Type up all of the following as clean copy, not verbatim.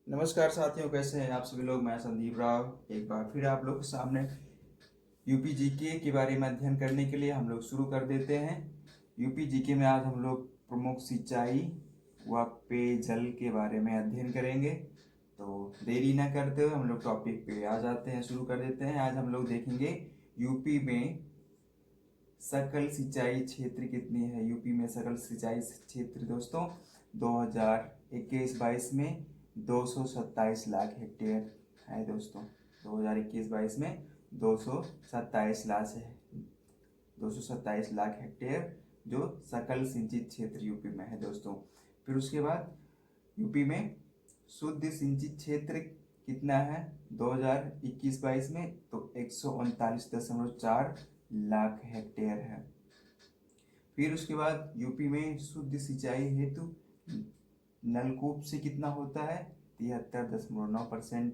नमस्कार साथियों, कैसे हैं आप सभी लोग। मैं संदीप राव एक बार फिर आप लोग के सामने यूपी जीके के बारे में अध्ययन करने के लिए हम लोग शुरू कर देते हैं। यूपी जीके में आज हम लोग प्रमुख सिंचाई व पेयजल के बारे में अध्ययन करेंगे। तो देरी न करते हुए हम लोग टॉपिक पे आ जाते हैं, शुरू कर देते हैं। आज हम लोग देखेंगे यूपी में सकल सिंचाई क्षेत्र कितनी है। यूपी में सकल सिंचाई क्षेत्र दोस्तों 2021-22 में 227 लाख हेक्टेयर है दोस्तों। 2021-22 में 227 लाख है, 227 लाख हेक्टेयर जो सकल सिंचित क्षेत्र यूपी में है दोस्तों। फिर उसके बाद यूपी में शुद्ध सिंचित क्षेत्र कितना है 2021-22 में, तो 139.4 लाख हेक्टेयर है। फिर उसके बाद यूपी में शुद्ध सिंचाई हेतु नलकूप से कितना होता है 73.9%,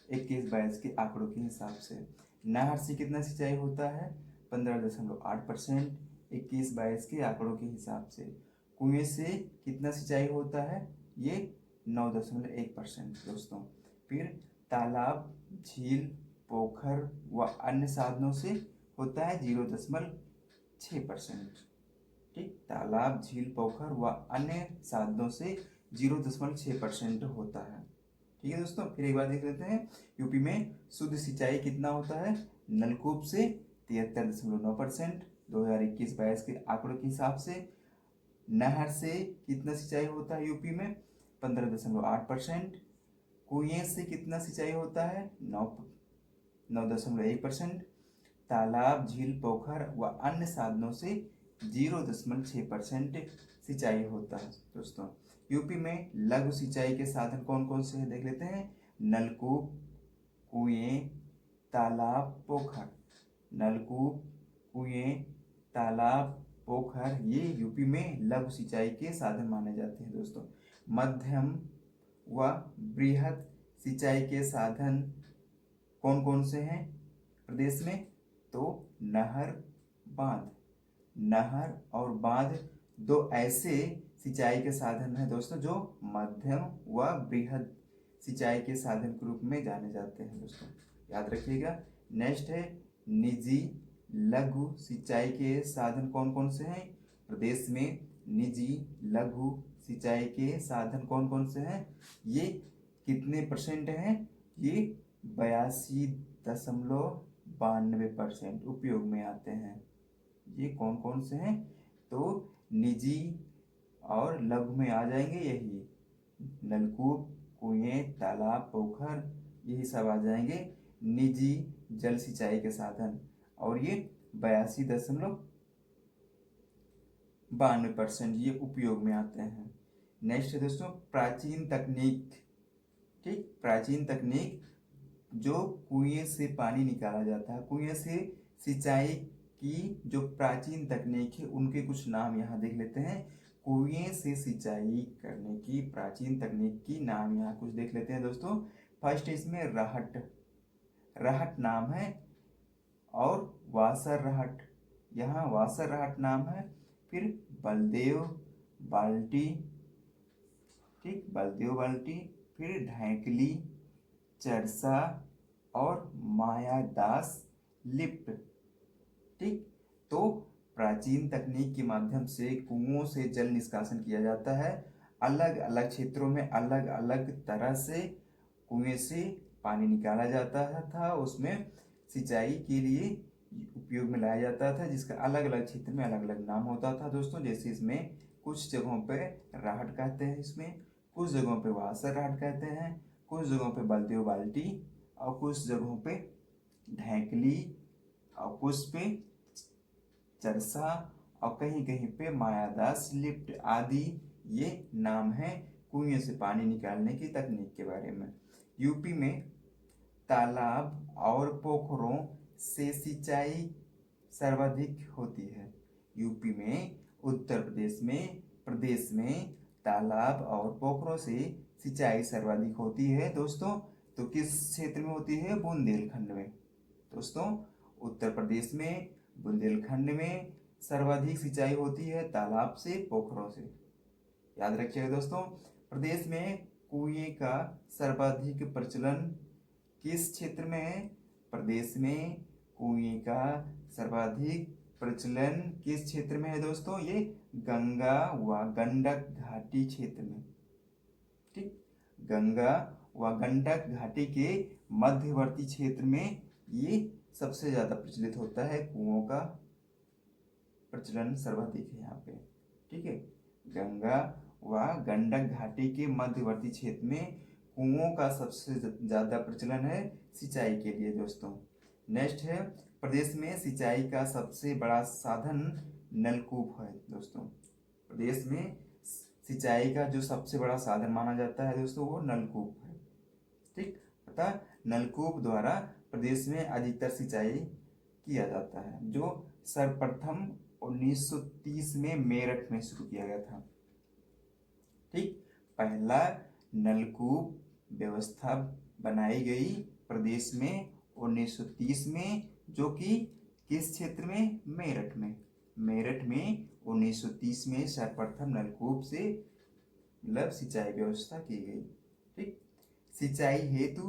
21-22 के आंकड़ों के हिसाब से। नहर से कितना सिंचाई होता है 15.8%, 21-22 के आंकड़ों के हिसाब से। कुएं से कितना सिंचाई होता है ये 9.1% दोस्तों। फिर तालाब, झील, पोखर व अन्य साधनों से होता है 0.6%। ठीक, तालाब, झील, पोखर व अन्य साधनों से 0.6% होता है। ठीक है दोस्तों। फिर एक बार देख लेते हैं यूपी में शुद्ध सिंचाई कितना होता है नलकूप से 73.9%, 2021-22 के आंकड़ों के हिसाब से। नहर से कितना सिंचाई होता है यूपी में 15.8%। कुएं से कितना सिंचाई होता है 9.1%। तालाब, झील, पोखर व अन्य साधनों से 0.6% सिंचाई होता है दोस्तों। यूपी में लघु सिंचाई के साधन कौन कौन से हैं देख लेते हैं। नलकूप, कुएं, तालाब, पोखर। नलकूप, कुएं, तालाब, पोखर ये यूपी में लघु सिंचाई के साधन माने जाते हैं दोस्तों। मध्यम व बृहद सिंचाई के साधन कौन कौन से हैं प्रदेश में, तो नहर, बांध। नहर और बांध दो ऐसे सिंचाई के साधन हैं दोस्तों जो मध्यम व बृहद सिंचाई के साधन के रूप में जाने जाते हैं दोस्तों, याद रखिएगा। नेक्स्ट है निजी लघु सिंचाई के साधन कौन कौन से हैं प्रदेश में। निजी लघु सिंचाई के साधन कौन कौन से हैं, ये कितने परसेंट हैं, ये 82.92% उपयोग में आते हैं। ये कौन कौन से हैं, तो निजी और लघु में आ जाएंगे यही नलकूप, कुएं, तालाब, पोखर, यही सब आ जाएंगे निजी जल सिंचाई के साधन, और ये 82.92% ये उपयोग में आते हैं। नेक्स्ट है दोस्तों प्राचीन तकनीक। ठीक, प्राचीन तकनीक जो कुएं से पानी निकाला जाता है, कुएं से सिंचाई की जो प्राचीन तकनीक है उनके कुछ नाम यहाँ देख लेते हैं। कुएं से सिंचाई करने की प्राचीन तकनीक की नाम यहाँ कुछ देख लेते हैं दोस्तों। फर्स्ट इसमें रहट, रहट नाम है, और वासर रहट, यहाँ वासर रहट नाम है। फिर बलदेव बाल्टी, ठीक, बलदेव बाल्टी। फिर ढैकली, चरसा और मायादास लिफ्ट। ठीक, तो प्राचीन तकनीक के माध्यम से कुओं से जल निष्कासन किया जाता है। अलग अलग क्षेत्रों में अलग अलग तरह से कुएं से पानी निकाला जाता था, उसमें सिंचाई के लिए उपयोग में लाया जाता था, जिसका अलग अलग क्षेत्र में अलग अलग नाम होता था दोस्तों। जैसे इसमें कुछ जगहों पे राहट कहते हैं, इसमें कुछ जगहों पे वासर राहट कहते हैं, कुछ जगहों पे बलदेव बाल्टी, और कुछ जगहों पे ढैकली, और कुछ पे चरसा, और कहीं कहीं पे मायादास लिफ्ट आदि ये नाम है कुएं से पानी निकालने की तकनीक के बारे में। यूपी में तालाब और पोखरों से सिंचाई सर्वाधिक होती है। यूपी में, उत्तर प्रदेश में तालाब और पोखरों से सिंचाई सर्वाधिक होती है दोस्तों। तो किस क्षेत्र में होती है, बुंदेलखंड में दोस्तों। उत्तर प्रदेश में बुंदेलखंड में सर्वाधिक सिंचाई होती है तालाब से, पोखरों से, याद रखिएगा दोस्तों। प्रदेश में कुएं का सर्वाधिक प्रचलन किस क्षेत्र में है? प्रदेश में कुएं का सर्वाधिक प्रचलन किस क्षेत्र में है दोस्तों? ये गंगा व गंडक घाटी क्षेत्र में। ठीक, गंगा व गंडक घाटी के मध्यवर्ती क्षेत्र में ये सबसे ज्यादा प्रचलित होता है, कुओं का प्रचलन सर्वाधिक है यहाँ पे। ठीक है, गंगा व गंडक घाटी के मध्यवर्ती क्षेत्र में कुओं का सबसे ज्यादा प्रचलन है सिंचाई के लिए दोस्तों। नेक्स्ट है, प्रदेश में सिंचाई का सबसे बड़ा साधन नलकूप है दोस्तों। प्रदेश में सिंचाई का जो सबसे बड़ा साधन माना जाता है दोस्तों वो नलकूप है। ठीक, अतः नलकूप द्वारा प्रदेश में अधिकतर सिंचाई किया जाता है, जो सर्वप्रथम 1930 में मेरठ में शुरू किया गया था। ठीक, पहला नलकूप व्यवस्था बनाई गई प्रदेश में 1930 में, जो कि किस क्षेत्र में? मेरठ में। मेरठ में 1930 में सर्वप्रथम नलकूप से मतलब सिंचाई व्यवस्था की गई। ठीक, सिंचाई हेतु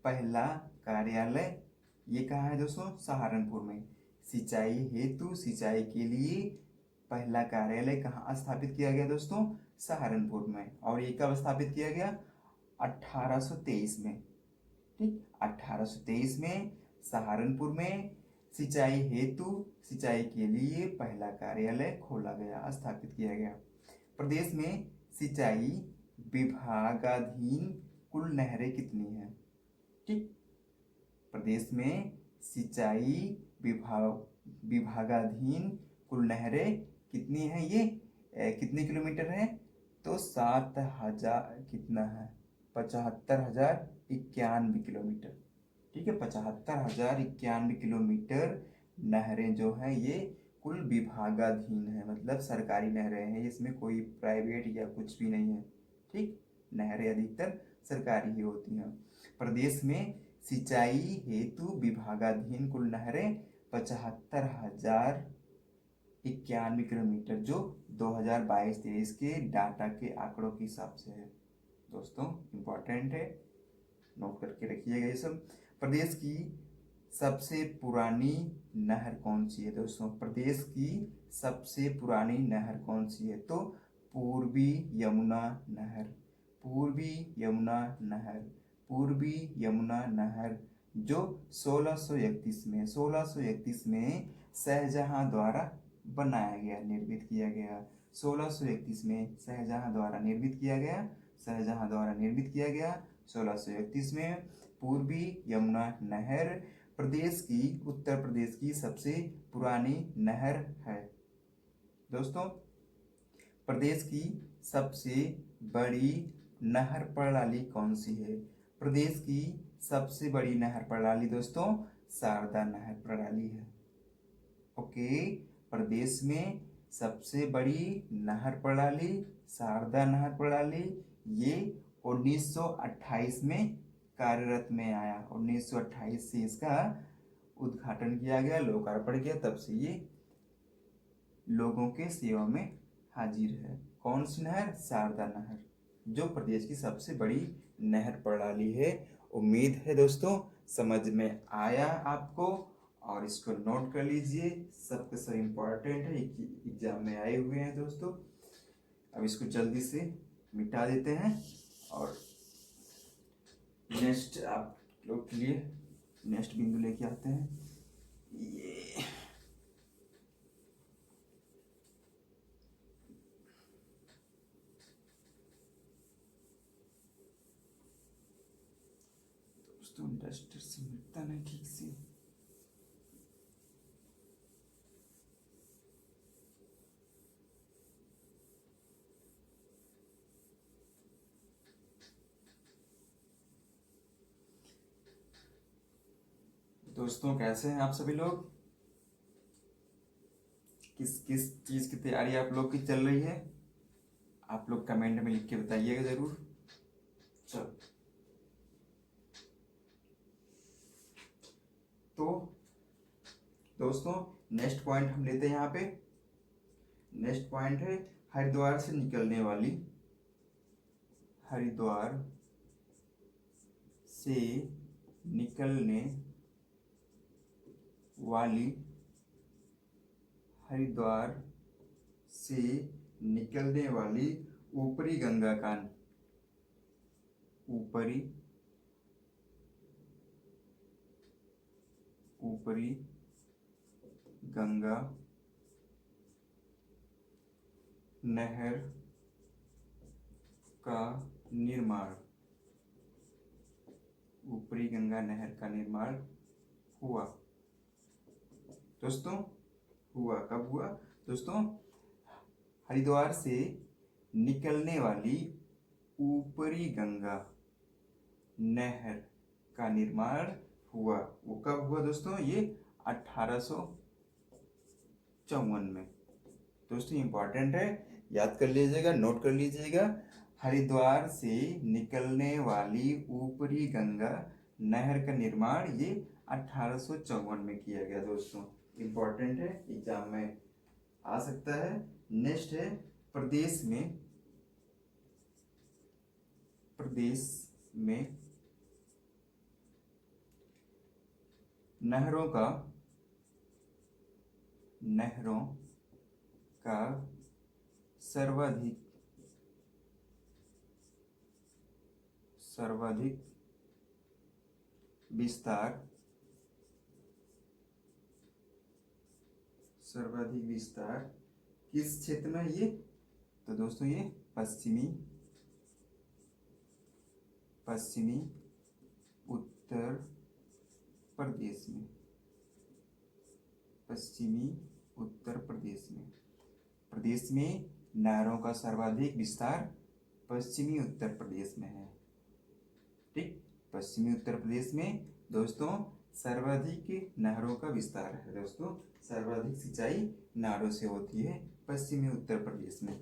पहला कार्यालय ये कहाँ है दोस्तों? सहारनपुर में। सिंचाई हेतु सिंचाई के लिए पहला कार्यालय कहाँ स्थापित किया गया दोस्तों? सहारनपुर में। और ये कब स्थापित किया गया? 1823 में। ठीक, 1823 में सहारनपुर में सिंचाई हेतु सिंचाई के लिए पहला कार्यालय खोला गया, स्थापित किया गया। प्रदेश में सिंचाई विभागाधीन कुल नहरें कितनी हैं? ठीक, प्रदेश में सिंचाई विभागाधीन कुल नहरें कितनी हैं? ये कितने किलोमीटर है? तो 7,000 कितना है? 75,091 किलोमीटर। ठीक है, 75,091 किलोमीटर नहरें जो हैं ये कुल विभागाधीन है, मतलब सरकारी नहरें हैं, इसमें कोई प्राइवेट या कुछ भी नहीं है। ठीक, नहरें अधिकतर सरकारी ही होती हैं। प्रदेश में सिंचाई हेतु विभागाधीन कुल नहरें 75,091 किलोमीटर, जो 2022-23 के डाटा के आंकड़ों के हिसाब से है दोस्तों। इंपॉर्टेंट है, नोट करके रखिएगा ये सब। प्रदेश की सबसे पुरानी नहर कौन सी है दोस्तों? प्रदेश की सबसे पुरानी नहर कौन सी है? तो पूर्वी यमुना नहर। पूर्वी यमुना नहर, पूर्वी यमुना नहर, जो 1631 में शाहजहां द्वारा बनाया गया, निर्मित किया गया। 1631 में शाहजहां द्वारा निर्मित किया गया, शाहजहां द्वारा निर्मित किया गया 1631 में। पूर्वी यमुना नहर प्रदेश की, उत्तर प्रदेश की सबसे पुरानी नहर है दोस्तों। प्रदेश की सबसे बड़ी नहर प्रणाली कौन सी है? प्रदेश की सबसे बड़ी नहर प्रणाली दोस्तों शारदा नहर प्रणाली है। ओके, प्रदेश में सबसे बड़ी नहर प्रणाली शारदा नहर प्रणाली, ये 1928 में कार्यरत में आया। 1928 से इसका उद्घाटन किया गया, लोकार्पण किया, तब से ये लोगों के सेवा में हाजिर है। कौन सी नहर? शारदा नहर, जो प्रदेश की सबसे बड़ी नहर प्रणाली है। उम्मीद है दोस्तों समझ में आया आपको, और इसको नोट कर लीजिए, सबके सब इम्पोर्टेंट है, एग्जाम में आए हुए हैं दोस्तों। अब इसको जल्दी से मिटा देते हैं और नेक्स्ट आप लोग के लिए नेक्स्ट बिंदु लेके आते हैं। ये दोस्तों डस्टर से मिटता नहीं ठीक से। दोस्तों कैसे हैं आप सभी लोग? किस किस चीज की तैयारी आप लोग की चल रही है? आप लोग कमेंट में लिख के बताइएगा जरूर। चलो, तो दोस्तों नेक्स्ट पॉइंट हम लेते हैं यहाँ पे। नेक्स्ट पॉइंट है हरिद्वार से निकलने वाली हरिद्वार से निकलने वाली हरिद्वार से निकलने वाली ऊपरी गंगा का ऊपरी गंगा नहर का निर्माण ऊपरी गंगा नहर का निर्माण हुआ। दोस्तों हुआ कब हुआ दोस्तों? हरिद्वार से निकलने वाली ऊपरी गंगा नहर का निर्माण हुआ। वो कब हुआ दोस्तों? ये 1854 में। दोस्तों इंपॉर्टेंट है, याद कर लीजिएगा, नोट कर लीजिएगा। हरिद्वार से निकलने वाली ऊपरी गंगा नहर का निर्माण ये 1854 में किया गया। दोस्तों इंपॉर्टेंट है, एग्जाम में आ सकता है। नेक्स्ट है प्रदेश में नहरों का सर्वाधिक विस्तार किस क्षेत्र में ये? तो दोस्तों ये पश्चिमी उत्तर प्रदेश में। पश्चिमी उत्तर प्रदेश में। प्रदेश में नहरों का सर्वाधिक विस्तार पश्चिमी उत्तर प्रदेश में है। ठीक, पश्चिमी उत्तर प्रदेश में दोस्तों सर्वाधिक नहरों का विस्तार है। दोस्तों सर्वाधिक सिंचाई नहरों से होती है पश्चिमी उत्तर प्रदेश में।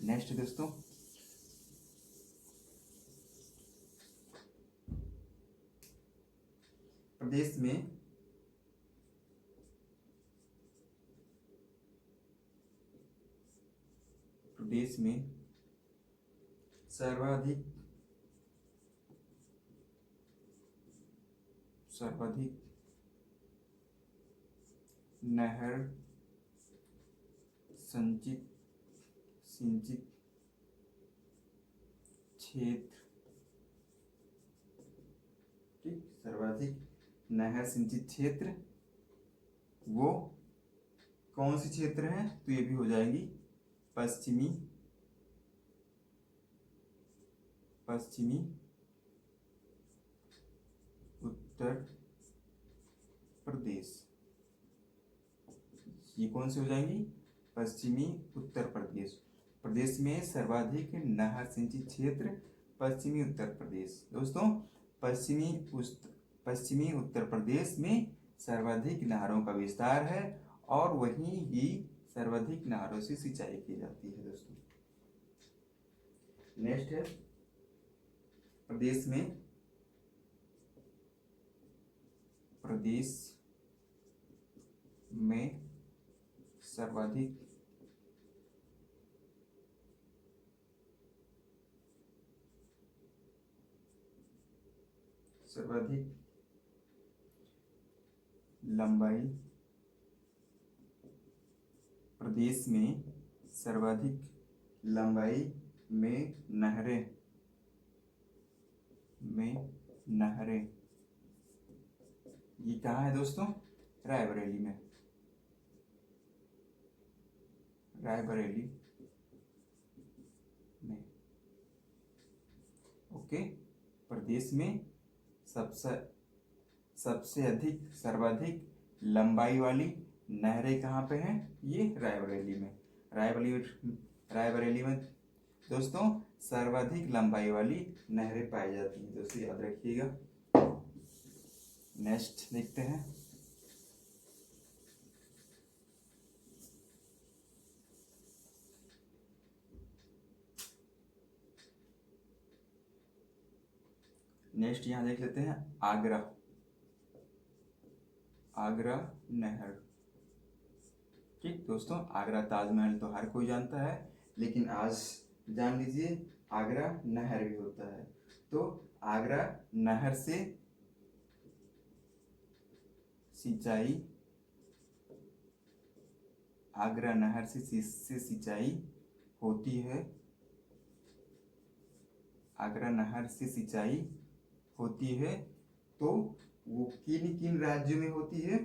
नेक्स्ट दोस्तों प्रदेश में सर्वाधिक नहर सिंचित क्षेत्र। ठीक, सर्वाधिक नहर सिंचित क्षेत्र वो कौन सी क्षेत्र है? तो ये भी हो जाएगी पश्चिमी उत्तर प्रदेश। ये कौन सी हो जाएंगी? पश्चिमी उत्तर प्रदेश। प्रदेश में सर्वाधिक नहर सिंचित क्षेत्र पश्चिमी उत्तर प्रदेश। दोस्तों पश्चिमी उत्तर प्रदेश में सर्वाधिक नहरों का विस्तार है और वहीं ही सर्वाधिक नहरों से सिंचाई की जाती है। दोस्तों नेक्स्ट है प्रदेश में सर्वाधिक लंबाई। प्रदेश में सर्वाधिक लंबाई में नहरें ये कहाँ है दोस्तों? रायबरेली में। ओके, प्रदेश में सर्वाधिक लंबाई वाली नहरें कहाँ पे हैं? ये रायबरेली में। रायबरेली में दोस्तों सर्वाधिक लंबाई वाली नहरें पाई जाती हैं। दोस्तों याद रखिएगा। नेक्स्ट देखते हैं नेक्स्ट यहाँ देख लेते हैं आगरा नहर। ठीक दोस्तों, आगरा ताजमहल तो हर कोई जानता है, लेकिन आज जान लीजिए आगरा नहर भी होता है। तो आगरा नहर से सिंचाई, आगरा नहर से सिंचाई होती है, आगरा नहर से सिंचाई होती है। तो वो किन किन राज्यों में होती है?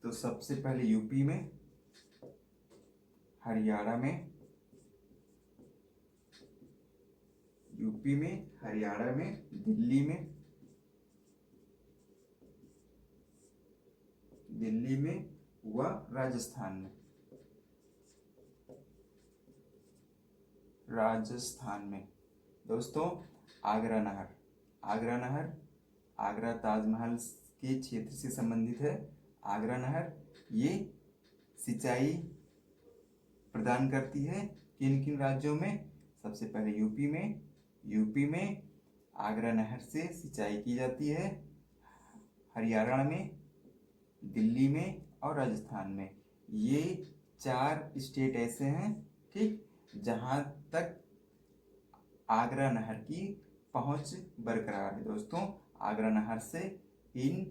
तो सबसे पहले यूपी में, हरियाणा में, यूपी में, हरियाणा में, दिल्ली में, दिल्ली में व राजस्थान में, राजस्थान में। दोस्तों आगरा नहर, आगरा नहर आगरा ताजमहल के क्षेत्र से संबंधित है। आगरा नहर ये सिंचाई प्रदान करती है किन किन राज्यों में? सबसे पहले यूपी में, यूपी में आगरा नहर से सिंचाई की जाती है, हरियाणा में, दिल्ली में और राजस्थान में। ये 4 स्टेट ऐसे हैं, ठीक, जहां तक आगरा नहर की पहुंच बरकरार है। दोस्तों आगरा नहर से इन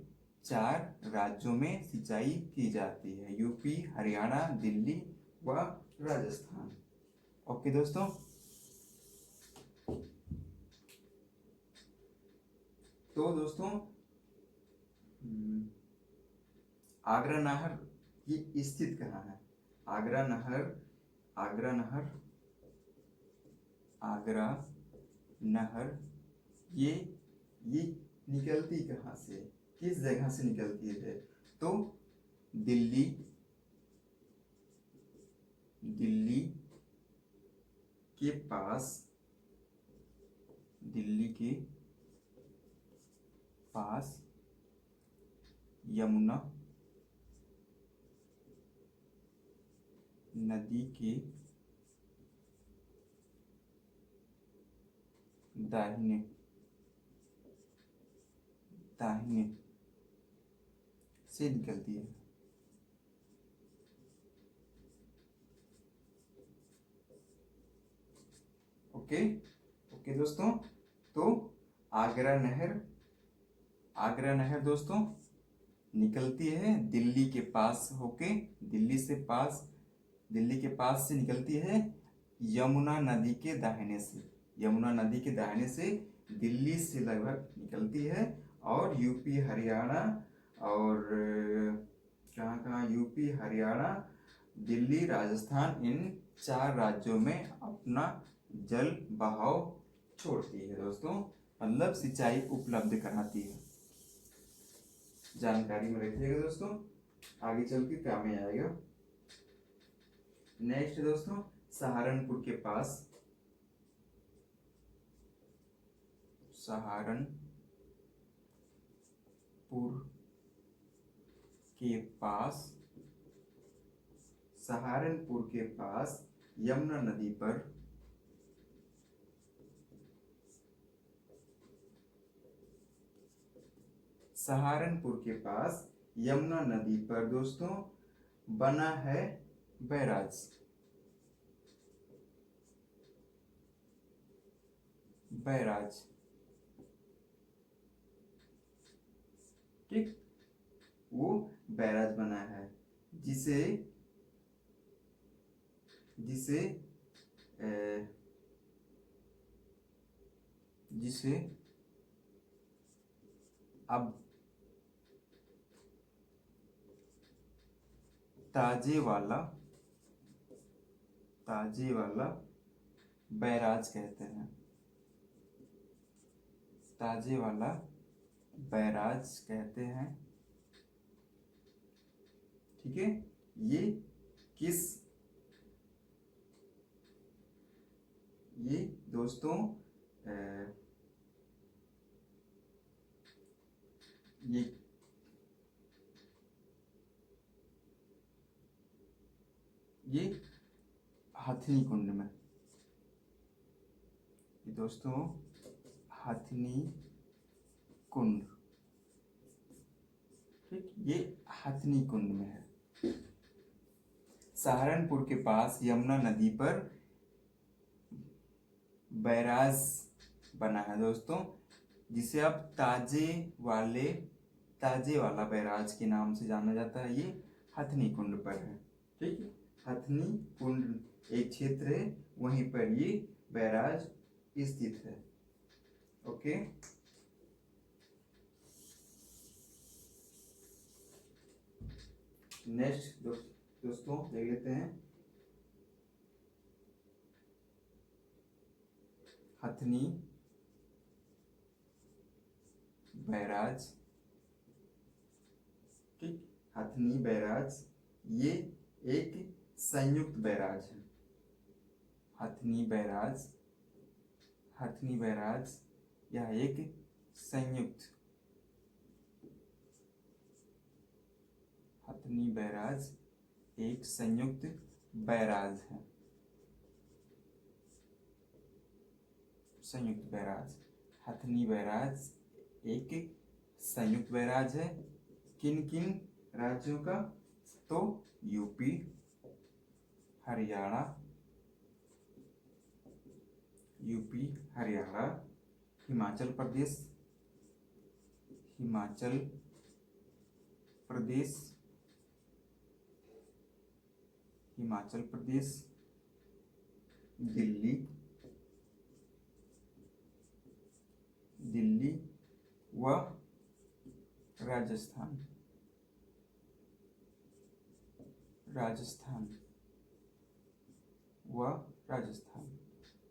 4 राज्यों में सिंचाई की जाती है, यूपी, हरियाणा, दिल्ली व राजस्थान। ओके दोस्तों, तो दोस्तों आगरा नहर की स्थित कहाँ है? आगरा नहर, आगरा नहर, आगरा नहर ये निकलती कहाँ से, किस जगह से निकलती है? तो दिल्ली, दिल्ली के पास, दिल्ली के पास यमुना नदी के दाहिने दाहिने से निकलती है। ओके ओके दोस्तों, तो आगरा नहर, आगरा नहर दोस्तों निकलती है दिल्ली के पास होके, दिल्ली के पास से निकलती है यमुना नदी के दाहिने से, यमुना नदी के दाहिने से दिल्ली से लगभग निकलती है और यूपी, हरियाणा और कहाँ कहाँ, यूपी, हरियाणा, दिल्ली, राजस्थान, इन 4 राज्यों में अपना जल बहाव छोड़ती है। दोस्तों मतलब सिंचाई उपलब्ध कराती है। जानकारी में रखिएगा दोस्तों, आगे चल के काम में आएगा। नेक्स्ट दोस्तों, सहारनपुर के पास, सहारनपुर के पास, सहारनपुर के पास यमुना नदी पर, सहारनपुर के पास यमुना नदी पर दोस्तों बना है बैराज, बैराज, ठीक, वो बैराज बना है जिसे जिसे जिसे अब ताजेवाला बैराज कहते हैं, ताजेवाला बैराज कहते हैं। ठीक है, ये किस, ये दोस्तों ये हथनी कुंड में, ये दोस्तों हथनी कुंड, ठीक, ये हथनी कुंड में है। सहारनपुर के पास यमुना नदी पर बैराज बना है दोस्तों, जिसे अब ताजे वाला बैराज के नाम से जाना जाता है। ये हथनी कुंड पर है। ठीक है, हथनी कुंड एक क्षेत्र है, वहीं पर ये बैराज स्थित है। ओके, नेक्स्ट दोस्तों देख लेते हैं हथनी बैराज। ठीक, हथनी बैराज ये एक संयुक्त बैराज है। हथनी बैराज यह एक संयुक्त हथनी बैराज एक संयुक्त बैराज है। संयुक्त बैराज, हथनी बैराज एक संयुक्त बैराज है। किन किन राज्यों का? तो यूपी, हरियाणा, हिमाचल प्रदेश, दिल्ली व राजस्थान।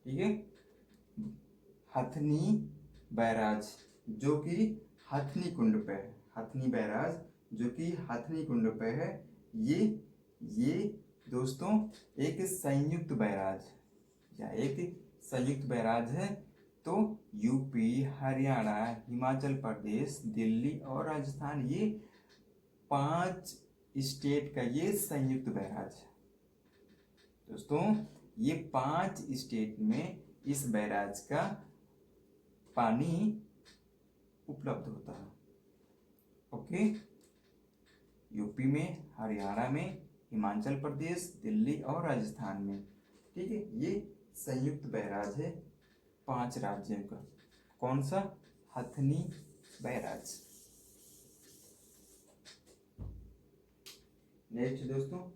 ठीक है, हथनी बैराज जो कि हथनी कुंड पे है, ये दोस्तों एक संयुक्त बैराज है। तो यूपी, हरियाणा, हिमाचल प्रदेश, दिल्ली और राजस्थान, ये 5 स्टेट का ये संयुक्त बैराज है। दोस्तों ये 5 स्टेट में इस बैराज का पानी उपलब्ध होता है। ओके, यूपी में, हरियाणा में, हिमाचल प्रदेश, दिल्ली और राजस्थान में। ठीक है, ये संयुक्त बैराज है 5 राज्यों का। कौन सा? हथनी बैराज। नेक्स्ट दोस्तों,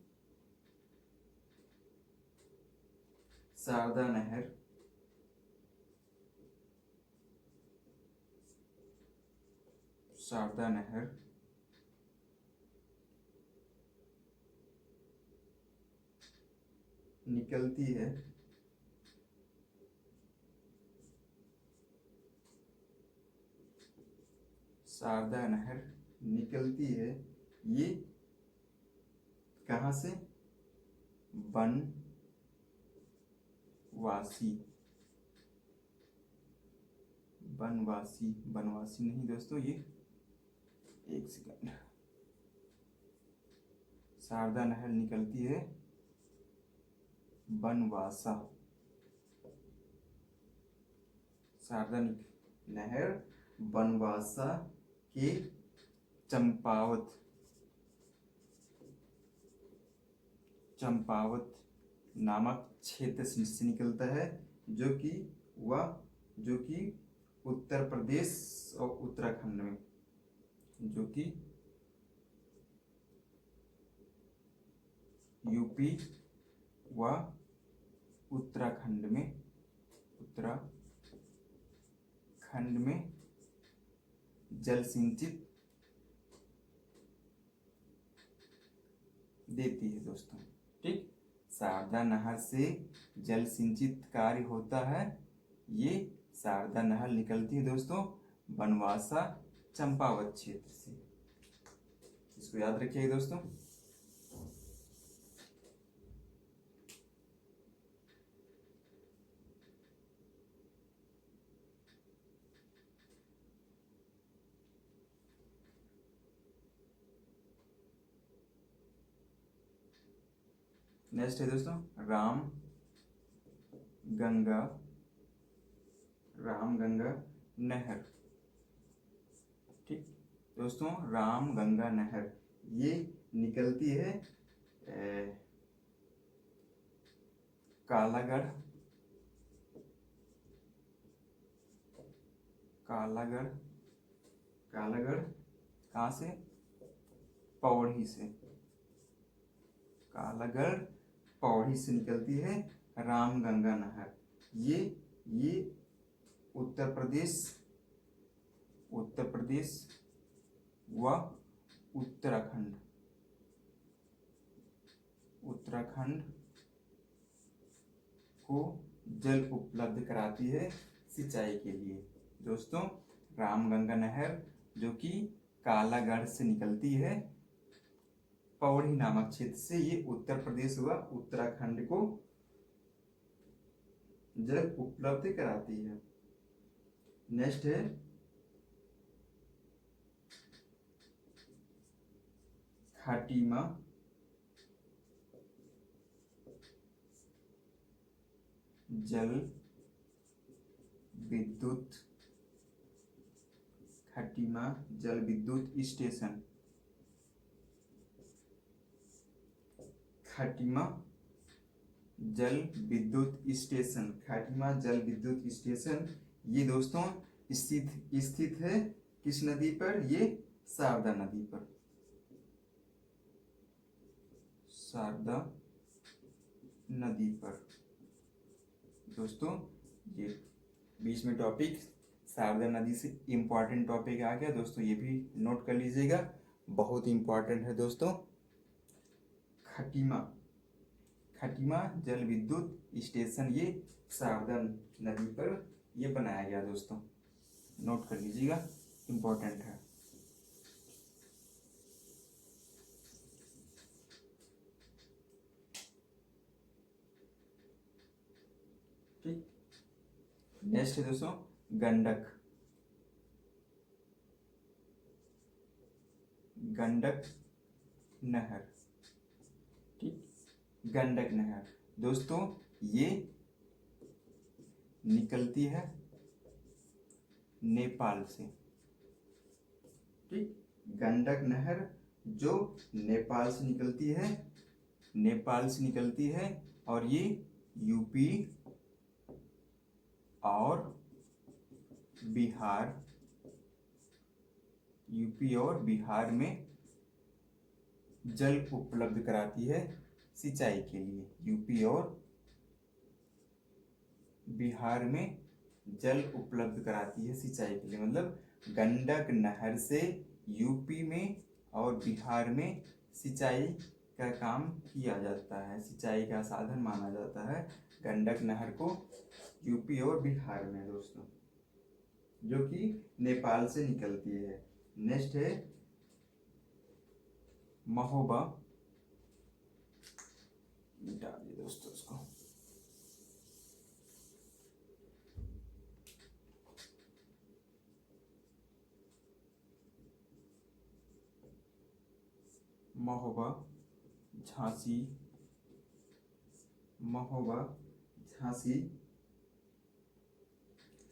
शारदा नहर। निकलती है ये कहाँ से? बनवासी नहीं दोस्तों, ये एक सेकंड, शारदा नहर निकलती है बनवासा। शारदा नहर बनवासा के चंपावत नामक क्षेत्र से निकलता है, जो कि उत्तर प्रदेश और उत्तराखंड में, यूपी व उत्तराखंड में जल सिंचित देती है दोस्तों। ठीक, शारदा नहर से जल सिंचित कार्य होता है। ये शारदा नहर निकलती है दोस्तों बनवासा चंपावत क्षेत्र से। इसको याद रखिएगा दोस्तों। नेक्स्ट है दोस्तों राम गंगा नहर। ठीक दोस्तों, राम गंगा नहर ये निकलती है कालागढ़ कालागढ़, कालागढ़ कहाँ से, पौड़ी से, कालागढ़ पौड़ी से निकलती है रामगंगा नहर। ये उत्तर प्रदेश, उत्तर प्रदेश व उत्तराखंड, उत्तराखंड को जल उपलब्ध कराती है सिंचाई के लिए। दोस्तों, रामगंगा नहर जो कि कालागढ़ से निकलती है पौड़ी नामक क्षेत्र से, ये उत्तर प्रदेश व उत्तराखंड को जल उपलब्ध कराती है। नेक्स्ट है खाटीमा जल विद्युत, खाटीमा जल विद्युत स्टेशन, खाटीमा जल विद्युत स्टेशन, खाटीमा जल विद्युत स्टेशन ये दोस्तों स्थित है किस नदी पर, ये शारदा नदी पर, शारदा नदी पर। दोस्तों, ये बीच में टॉपिक शारदा नदी से इम्पॉर्टेंट टॉपिक आ गया दोस्तों, ये भी नोट कर लीजिएगा, बहुत इम्पॉर्टेंट है दोस्तों। खटीमा, खटीमा जल विद्युत स्टेशन ये शारदा नदी पर ये बनाया गया दोस्तों, नोट कर लीजिएगा, इम्पोर्टेंट है। ठीक, नेक्स्ट है दोस्तों गंडक, गंडक नहर। ठीक, गंडक नहर दोस्तों ये निकलती है नेपाल से। ठीक, गंडक नहर जो नेपाल से निकलती है, नेपाल से निकलती है और ये यूपी और बिहार, यूपी और बिहार में जल उपलब्ध कराती है सिंचाई के लिए। यूपी और बिहार में जल उपलब्ध कराती है सिंचाई के लिए, मतलब गंडक नहर से यूपी में और बिहार में सिंचाई का काम किया जाता है, सिंचाई का साधन माना जाता है गंडक नहर को यूपी और बिहार में दोस्तों, जो कि नेपाल से निकलती है। नेक्स्ट है महोबा, मिटा दिए दोस्तों इसको, महोबा झांसी, महोबा झांसी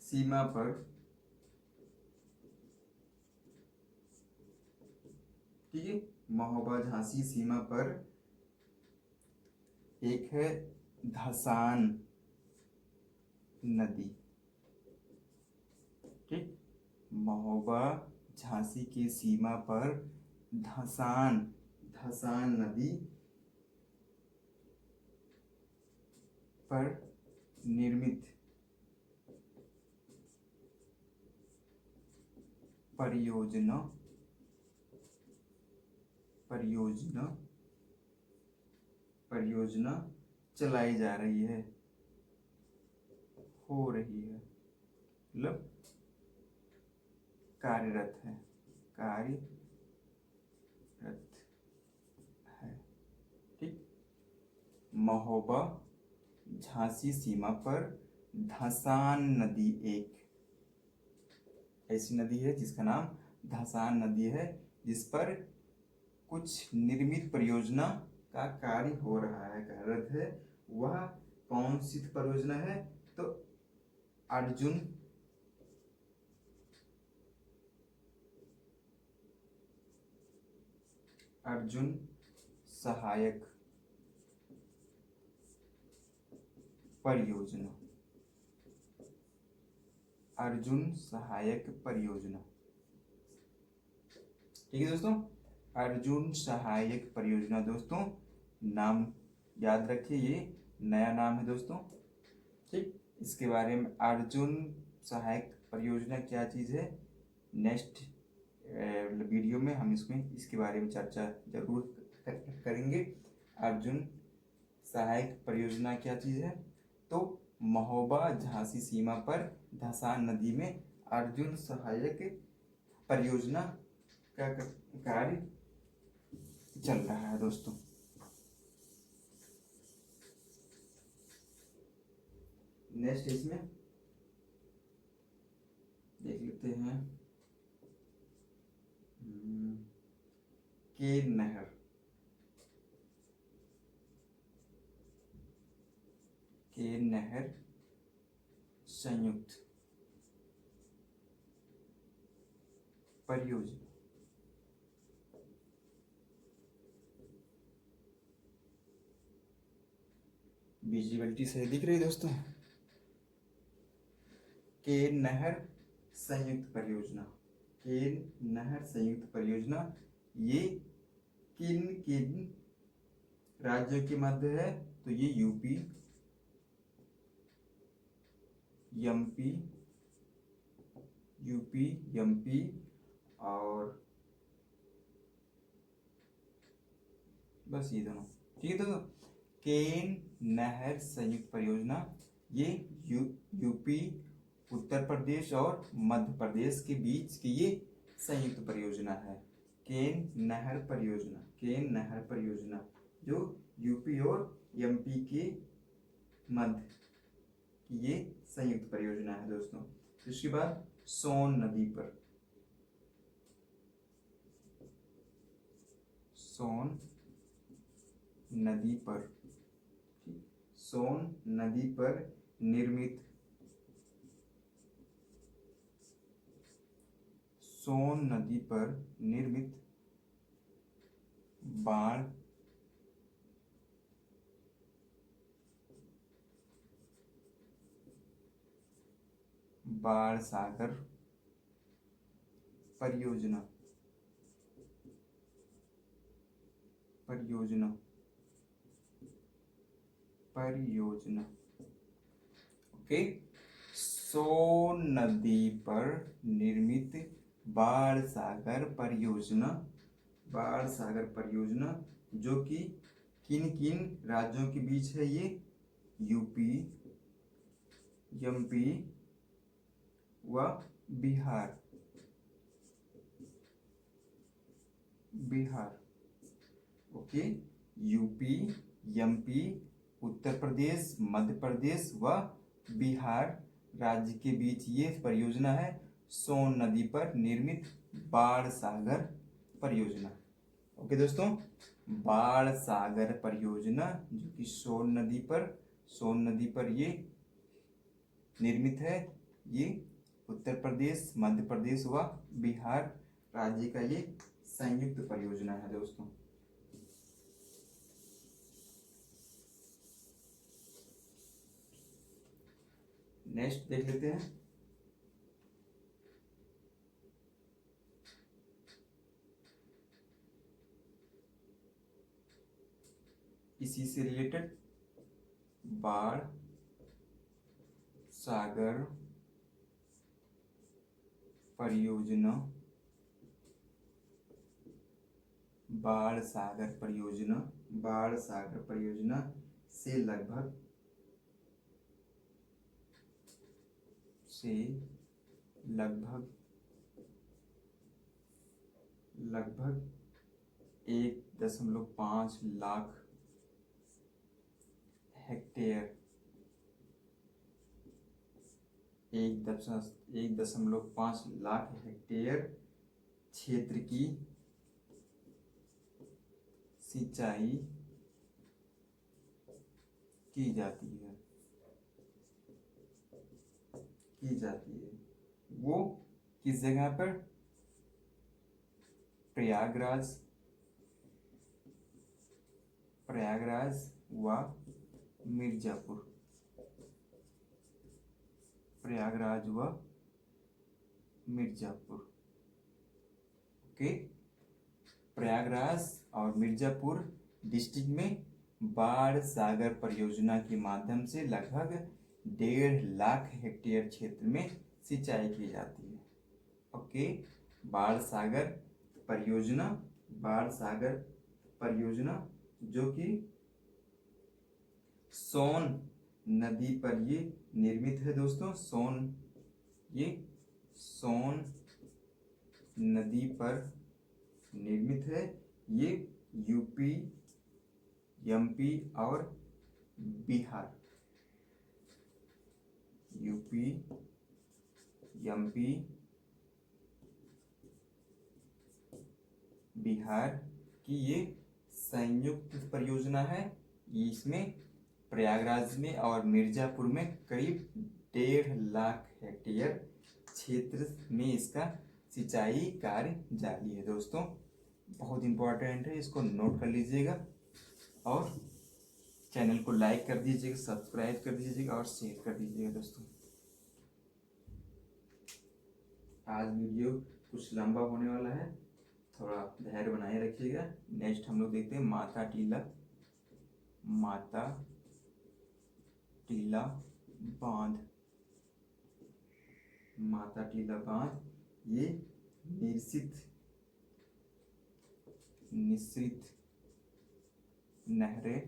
सीमा पर, ठीक है, महोबा झांसी सीमा पर एक है धसान नदी। ठीक, महोबा झांसी की सीमा पर धसान, धसान नदी पर निर्मित परियोजना, परियोजना, परियोजना चलाई जा रही है, हो रही है, मतलब कार्यरत है, कार्यरत है। ठीक, महोबा झांसी सीमा पर धसान नदी एक ऐसी नदी है जिसका नाम धसान नदी है, जिस पर कुछ निर्मित परियोजना का कार्य हो रहा है, कार्यरत है। वह कौन सी परियोजना है, तो अर्जुन, अर्जुन सहायक परियोजना, अर्जुन सहायक परियोजना। ठीक है दोस्तों, अर्जुन सहायक परियोजना दोस्तों, नाम याद रखिए, ये नया नाम है दोस्तों। ठीक, इसके बारे में अर्जुन सहायक परियोजना क्या चीज़ है, नेक्स्ट वीडियो में हम इसके बारे में चर्चा जरूर करेंगे। अर्जुन सहायक परियोजना क्या चीज़ है, तो महोबा झांसी सीमा पर धसान नदी में अर्जुन सहायक परियोजना का कार्य चल रहा है दोस्तों। नेक्स्ट इसमें देख लेते हैं केन नहर। केन नहर संयुक्त परियोजना। विजिबिलिटी सही दिख रही है दोस्तों। केन नहर संयुक्त परियोजना, केन नहर संयुक्त परियोजना, ये किन किन राज्यों के मध्य है, तो ये यूपी, एमपी और बस ये दोनों। ठीक है दोस्तों, केन नहर संयुक्त परियोजना ये यूपी, उत्तर प्रदेश और मध्य प्रदेश के बीच की ये संयुक्त परियोजना है। केन नहर परियोजना, केन नहर परियोजना जो यूपी और एमपी के मध्य की ये संयुक्त परियोजना है दोस्तों। इसके बाद सोन नदी पर, सोन नदी पर, सोन नदी पर निर्मित, सोन नदी पर निर्मित बाण सागर परियोजना, ओके। सोन नदी पर निर्मित बाण सागर परियोजना जो कि किन किन राज्यों के बीच है, ये यूपी, एमपी व Bihar, okay. UP, MP, Uttar Pradesh, Madhya Pradesh व बिहार राज्य के बीच ये परियोजना है, सोन नदी पर निर्मित बाण सागर परियोजना। ओके दोस्तों, बाण सागर परियोजना जो कि सोन नदी पर ये निर्मित है, ये उत्तर प्रदेश, मध्य प्रदेश व बिहार राज्य का ये संयुक्त परियोजना है दोस्तों। नेक्स्ट देख लेते हैं, इसी से रिलेटेड बाण सागर परियोजना, बाण सागर परियोजना से लगभग लगभग 1.5 लाख हेक्टेयर, 1.5 लाख हेक्टेयर क्षेत्र की सिंचाई की जाती है, वो किस जगह पर, प्रयागराज व मिर्जापुर, मिर्जापुर। ओके, प्रयागराज और मिर्जापुर डिस्ट्रिक्ट में बाढ़ सागर परियोजना के माध्यम से लगभग 1.5 लाख हेक्टेयर क्षेत्र में सिंचाई की जाती है। ओके, बाढ़ सागर परियोजना, बाढ़ सागर परियोजना जो कि सोन नदी पर ये निर्मित है दोस्तों। ये सोन नदी पर निर्मित है। ये यूपी, एमपी और बिहार, यूपी, एमपी, बिहार की ये संयुक्त परियोजना है। इसमें प्रयागराज में और मिर्जापुर में करीब 1.5 लाख हेक्टेयर क्षेत्र में इसका सिंचाई कार्य जारी है दोस्तों। बहुत इंपॉर्टेंट है, इसको नोट कर लीजिएगा और चैनल को लाइक कर दीजिएगा, सब्सक्राइब कर दीजिएगा और शेयर कर दीजिएगा दोस्तों। आज वीडियो कुछ लंबा होने वाला है, थोड़ा धैर्य बनाए रखिएगा। नेक्स्ट हम लोग देखते हैं माता टीला बांध। माता टीला बांध ये निश्चित नहरें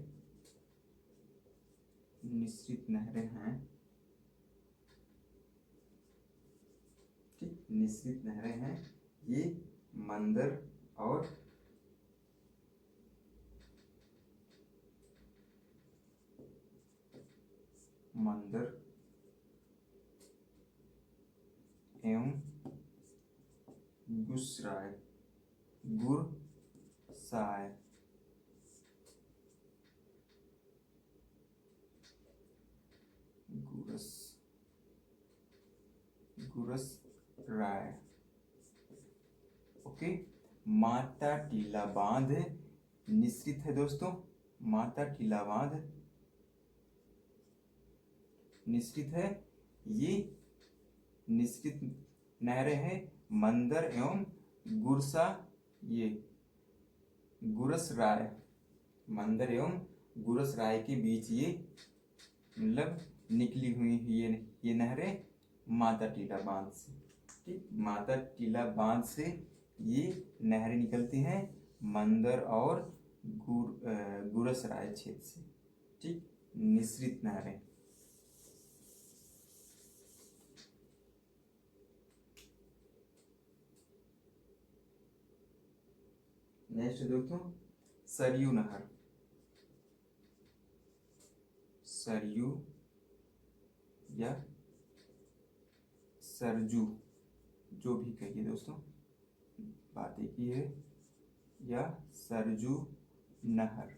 हैं। ठीक, निश्चित नहरें हैं। ये मंदर और एवं गुरसाय गुरसराय। ओके, माता टीला बांध निश्चित है दोस्तों। माता टीला बांध निश्चित है। ये निश्चित नहरें हैं। मंदर एवं गुरसराय, मंदर एवं गुरसराय के बीच ये मतलब निकली हुई ये नहरें माता टीला बांध से। ठीक, माता टीला बांध से ये नहरें निकलती हैं मंदर और गुरसराय क्षेत्र से। ठीक, निश्चित नहरें। नेक्स्ट दोस्तों सरयू नहर, सरयू या सरजू जो भी कहिए दोस्तों, बात एक ही है, या सरजू नहर।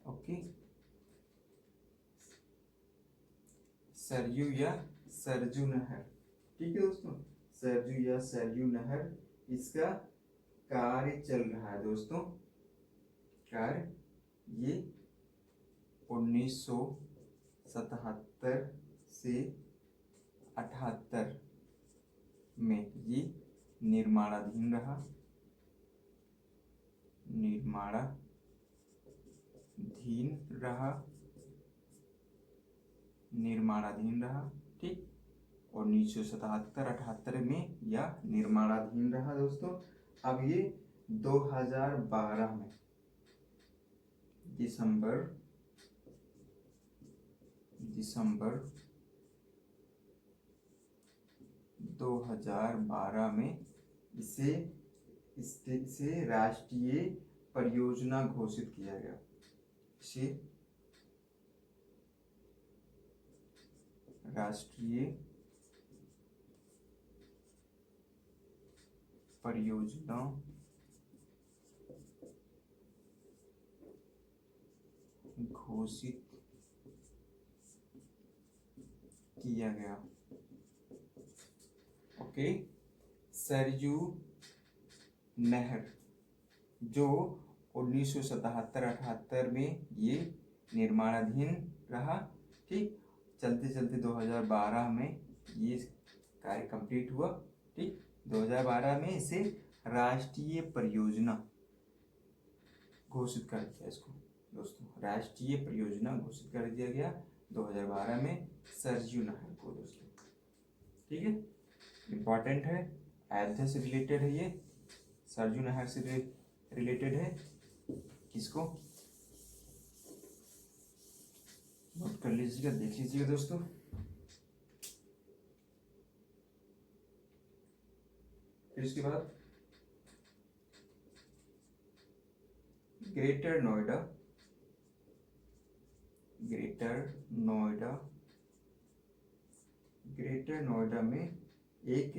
ओके, सरयू या सरजू नहर। ठीक है दोस्तों, सरजू या सरयू नहर, इसका कार्य चल रहा है दोस्तों। कार्य ये 1977 से 78 में ये निर्माणाधीन रहा। ठीक, 1977-78 में यह निर्माणाधीन रहा दोस्तों। अब ये 2012 में दिसंबर 2012 में इसे राष्ट्रीय परियोजना घोषित किया गया। इसे राष्ट्रीय परियोजना घोषित किया गया। ओके, सरयू नहर जो 1977-78 में ये निर्माणाधीन रहा। ठीक, चलते चलते 2012 में ये कार्य कंप्लीट हुआ। ठीक, 2012 में इसे राष्ट्रीय परियोजना घोषित कर दिया। इसको दोस्तों राष्ट्रीय परियोजना घोषित कर दिया गया 2012 में सरयू नहर को दोस्तों। ठीक है, इम्पॉर्टेंट है, अयोध्या से रिलेटेड है ये, सरयू नहर से रिलेटेड है। किसको नोट कर लीजिएगा, देख लीजिएगा दोस्तों। फिर इसके बाद ग्रेटर नोएडा, ग्रेटर नोएडा में एक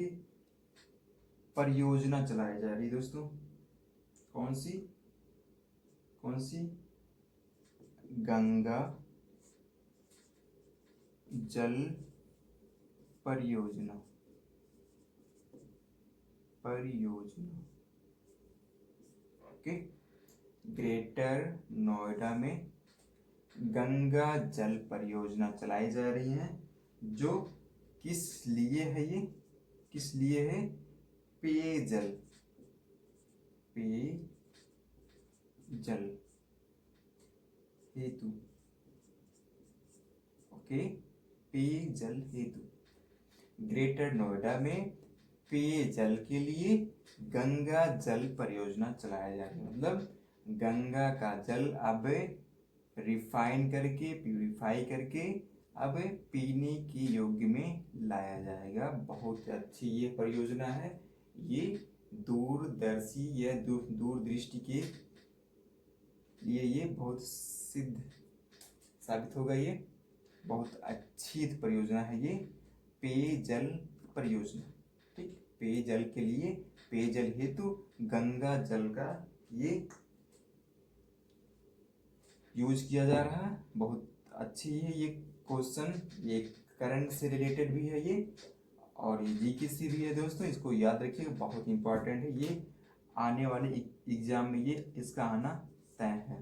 परियोजना चलाई जा रही है दोस्तों। कौन सी? गंगा जल परियोजना। ओके, ग्रेटर नोएडा में गंगा जल परियोजना चलाई जा रही है, जो किस लिए है? ये किस लिए है? पेयजल हेतु। ओके, पेयजल हेतु ग्रेटर नोएडा में पेयजल के लिए गंगा जल परियोजना चलाया जा रही है। मतलब गंगा का जल अब रिफाइन करके, प्यूरिफाई करके अब पीने के योग्य में लाया जाएगा। बहुत अच्छी ये परियोजना है। ये दूरदर्शी या दूरदृष्टि के लिए ये बहुत सिद्ध साबित होगा। ये बहुत अच्छी परियोजना है ये पेयजल परियोजना। ठीक, पेयजल के लिए, पेयजल हेतु गंगा जल का ये यूज किया जा रहा है। बहुत अच्छी है ये क्वेश्चन, ये करंट से रिलेटेड भी है ये, और ये जीके से भी है दोस्तों। इसको याद रखिएगा, बहुत इंपॉर्टेंट है ये। आने वाले एग्जाम में ये इसका आना तय है।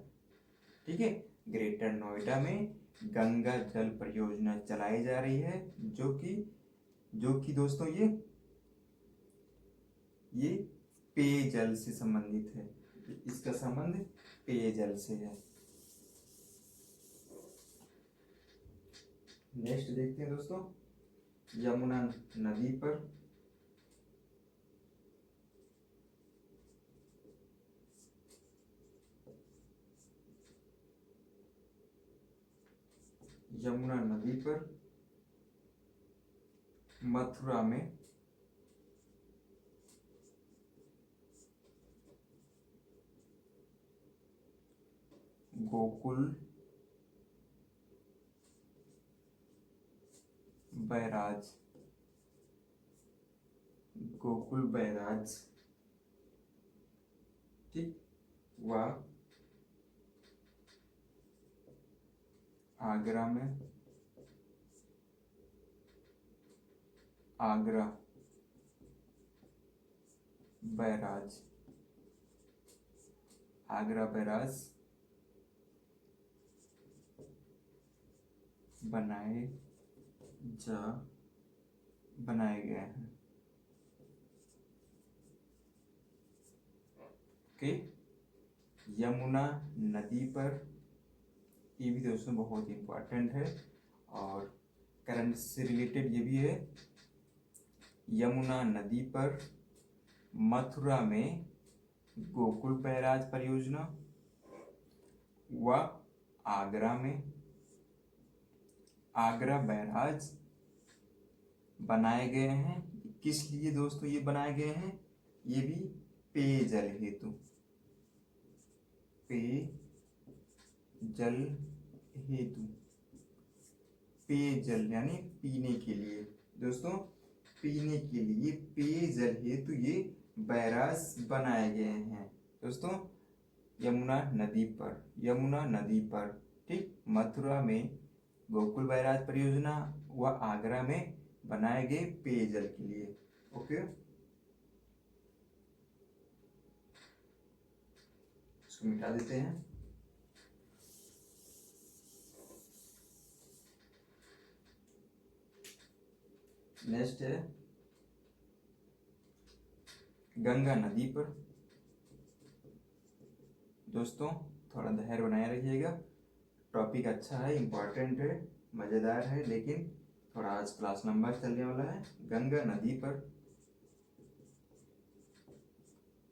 ठीक है, ग्रेटर नोएडा में गंगा जल परियोजना चलाई जा रही है, जो कि दोस्तों ये पेयजल से संबंधित है। इसका संबंध पेयजल से है। नेक्स्ट देखते हैं दोस्तों, यमुना नदी पर मथुरा में गोकुल बैराज ठीक, व आगरा बैराज बनाए गए हैं। ओके, यमुना नदी पर, ये भी दोस्तों बहुत इंपॉर्टेंट है और करंट से रिलेटेड ये भी है। यमुना नदी पर मथुरा में गोकुल बैराज परियोजना व आगरा बैराज बनाए गए हैं। किस लिए दोस्तों ये बनाए गए हैं? ये भी पेयजल हेतु, पेयजल यानी पीने के लिए दोस्तों, पीने के लिए पेयजल हेतु ये बैराज बनाए गए हैं दोस्तों। यमुना नदी पर ठीक, मथुरा में गोकुल बैराज परियोजना व आगरा में बनाए गए पेयजल के लिए। ओके, इसको मिटा देते हैं। नेक्स्ट है गंगा नदी पर। दोस्तों थोड़ा धैर्य बनाए रखिएगा, टॉपिक अच्छा है, इम्पोर्टेंट है, मज़ेदार है, लेकिन थोड़ा आज क्लास नंबर चलने वाला है। गंगा नदी पर,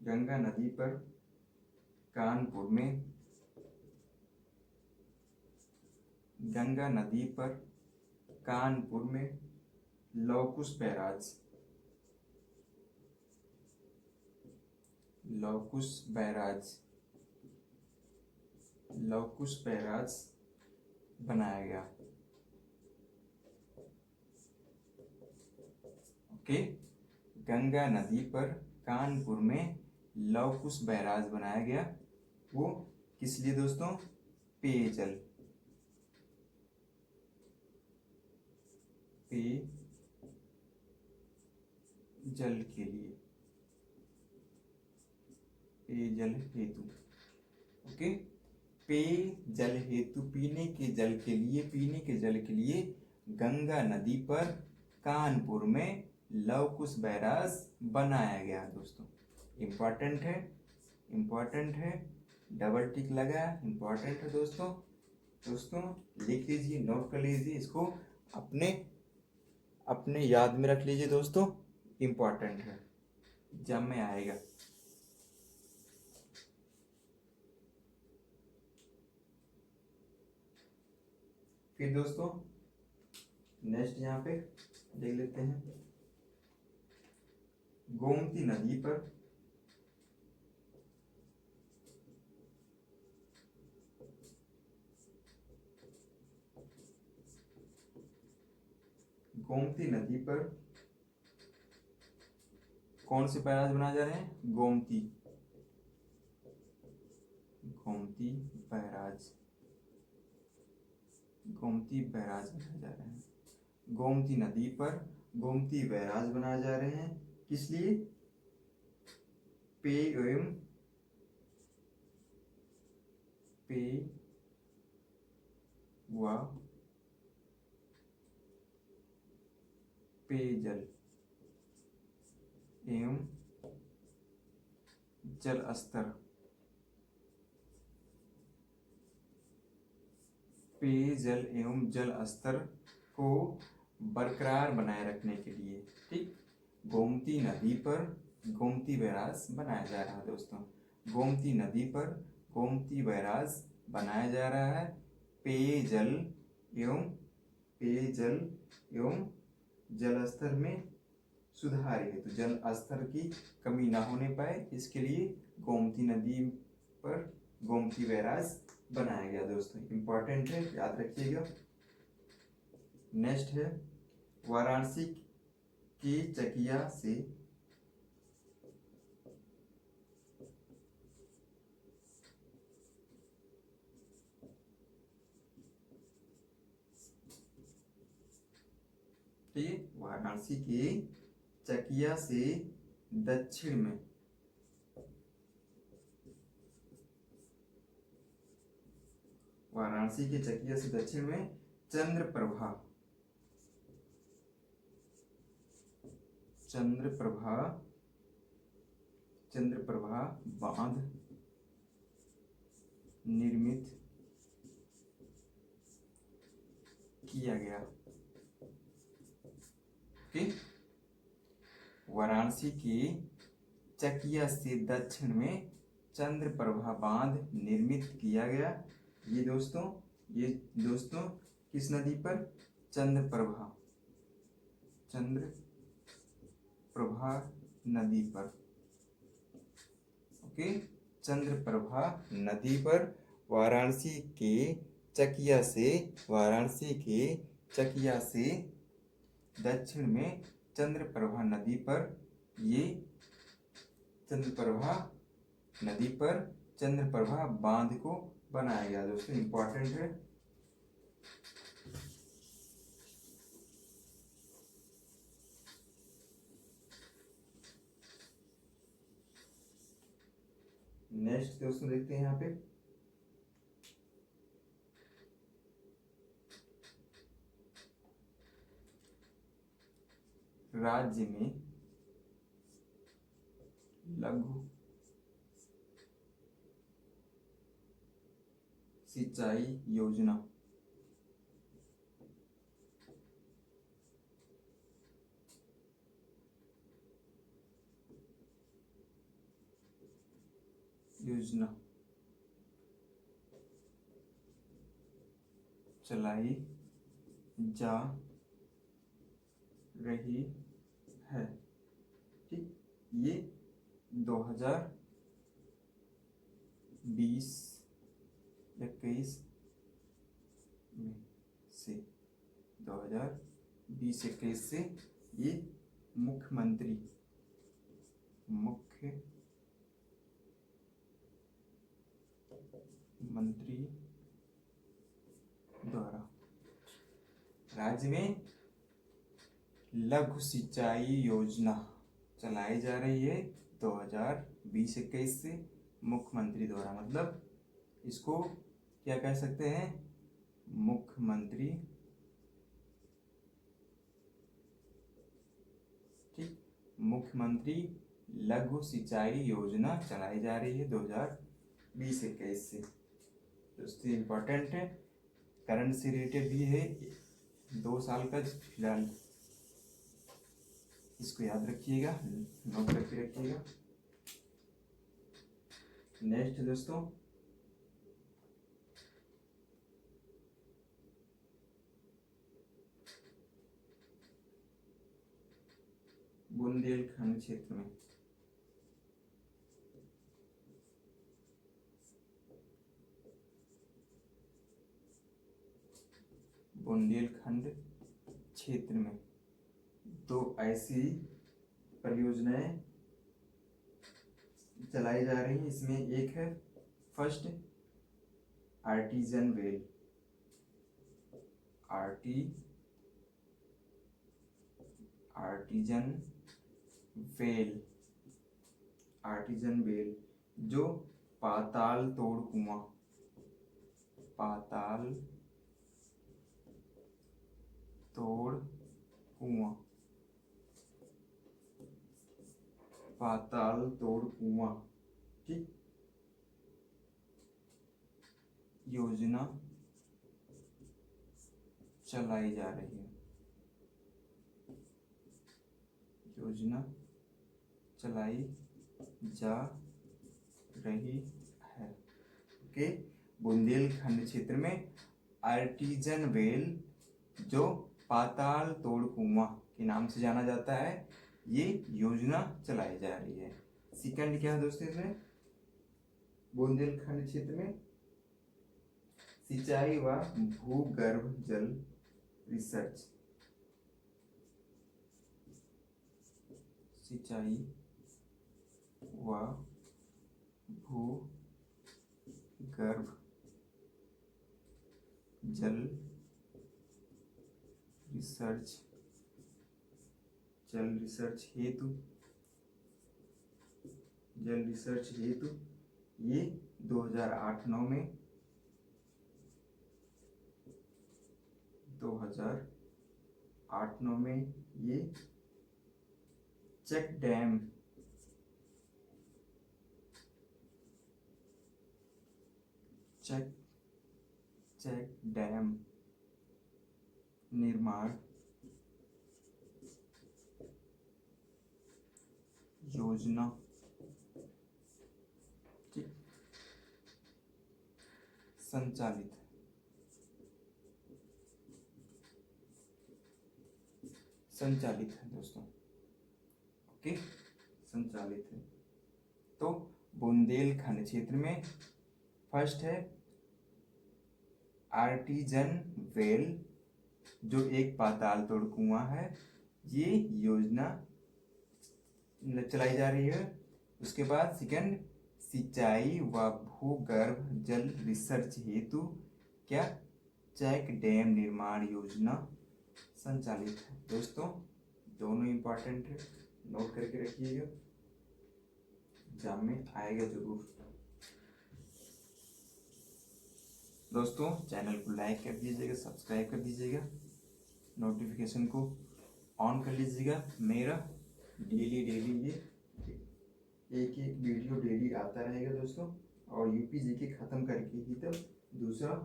गंगा नदी पर कानपुर में, गंगा नदी पर कानपुर में Lavkush barrage, Lavkush barrage, Lavkush barrage बनाया गया। ओके, गंगा नदी पर कानपुर में लौकुश बैराज बनाया गया। वो किस लिए दोस्तों? पेयजल, पेयजल के लिए, पेयजल हेतु। ओके, पेयजल हेतु, पीने के जल के लिए, पीने के जल के लिए गंगा नदी पर कानपुर में लवकुश बैराज बनाया गया। दोस्तों इम्पोर्टेंट है, इम्पोर्टेंट है, डबल टिक लगा, इम्पोर्टेंट है दोस्तों। दोस्तों लिख लीजिए, नोट कर लीजिए, इसको अपने अपने याद में रख लीजिए दोस्तों, इम्पोर्टेंट है, एग्जाम में आएगा। फिर दोस्तों नेक्स्ट यहाँ पे देख लेते हैं, गोमती नदी पर, गोमती नदी पर कौन से बैराज बनाए जा रहे हैं? गोमती, गोमती बैराज, गोमती बैराज बनाए जा रहे हैं। गोमती नदी पर गोमती बैराज बनाए जा रहे हैं, किस लिए? पेय एवं पेय व पेयजल एवं जल स्तर, पेयजल एवं जल स्तर को बरकरार बनाए रखने के लिए। ठीक, गोमती नदी पर गोमती बैराज बनाया जा रहा है। दोस्तों गोमती नदी पर गोमती बैराज बनाया जा रहा है, पेयजल एवं पेयजल एवं जल स्तर में सुधार हेतु, जल स्तर की कमी ना होने पाए, इसके लिए गोमती नदी पर गोमती बैराज बनाया गया। दोस्तों इंपॉर्टेंट है, याद रखिएगा। नेक्स्ट है, वाराणसी की चकिया से वाराणसी के चकिया से दक्षिण में, वाराणसी के चकिया से दक्षिण में चंद्रप्रभा, चंद्रप्रभा, चंद्रप्रभा बांध निर्मित किया गया। वाराणसी के चकिया से दक्षिण में चंद्रप्रभा बांध निर्मित किया गया। ये दोस्तों किस नदी पर? चंद्रप्रभा, चंद्रप्रभा नदी पर। ओके, चंद्रप्रभा नदी पर वाराणसी के चकिया से, वाराणसी के चकिया से दक्षिण में चंद्रप्रभा नदी पर, ये चंद्रप्रभा नदी पर चंद्रप्रभा बांध को बनाया गया। दोस्तों इंपॉर्टेंट है। नेक्स्ट दोस्तों देखते हैं यहाँ पे, राज्य में लघु सिंचाई योजना। चलाई जा रही है। ठीक, ये 2020-21 में से 2020-21 से ये मुख्यमंत्री द्वारा राज्य में लघु सिंचाई योजना चलाई जा रही है 2020-21 से मुख्यमंत्री द्वारा। मतलब इसको क्या कह सकते हैं, मुख्यमंत्री, ठीक, मुख्यमंत्री लघु सिंचाई योजना चलाई जा रही है 2020-21 से। दोस्तों इम्पोर्टेंट है, करंट से रिलेटेड भी है, 2 साल का फिलहाल, इसको याद रखिएगा, नोट करके रखिएगा। नेक्स्ट दोस्तों, बुंदेलखंड क्षेत्र में दो ऐसी परियोजनाएं चलाई जा रही हैं। इसमें एक है first artisan well, artisan well जो पाताल तोड़ कुआं, पाताल तोड़ कुआं, ठीक, योजना चलाई जा रही है, ओके। बुंदेलखंड क्षेत्र में आर्टिजन वेल जो पाताल तोड़ कुआं के नाम से जाना जाता है, ये योजना चलाई जा रही है। सेकंड क्या है दोस्तों, इसमें बुंदेलखंड क्षेत्र में सिंचाई व भूगर्भ जल रिसर्च, सिंचाई व भूगर्भ जल रिसर्च हेतु ये 2008-9 में ये चेक डैम निर्माण योजना, ठीक, संचालित है दोस्तों, ओके, संचालित है। तो बुंदेलखंड क्षेत्र में फर्स्ट है आर्टिजन वेल जो एक पाताल तोड़ कुआं है, ये योजना चलाई जा रही है। उसके बाद सेकंड सिंचाई व भूगर्भ जल रिसर्च हेतु क्या चेक डैम निर्माण योजना संचालित है। दोस्तों दोनों इंपॉर्टेंट है, नोट करके रखिएगा, एग्जाम में आएगा जरूर। दोस्तों चैनल को लाइक कर दीजिएगा, सब्सक्राइब कर दीजिएगा, नोटिफिकेशन को ऑन कर लीजिएगा। मेरा डेली एक एक वीडियो डेली आता रहेगा दोस्तों, और यूपी जीके खत्म करके ही तब दूसरा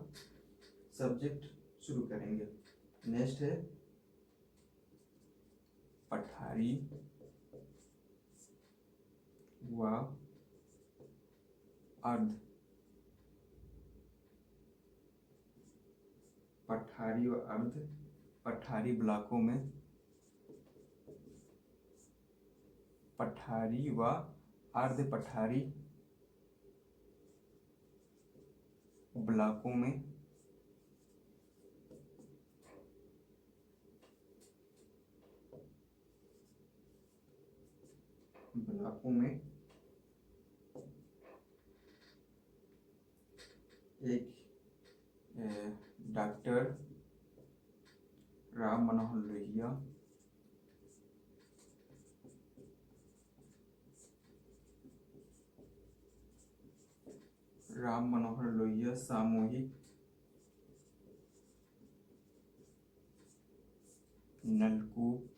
सब्जेक्ट शुरू करेंगे। नेक्स्ट है पठारी व अर्ध पठारी व अर्ध पठारी ब्लॉकों में, पठारी व अर्ध पठारी ब्लॉकों में एक डॉक्टर राम मनोहर लोहिया सामूहिक नलकूप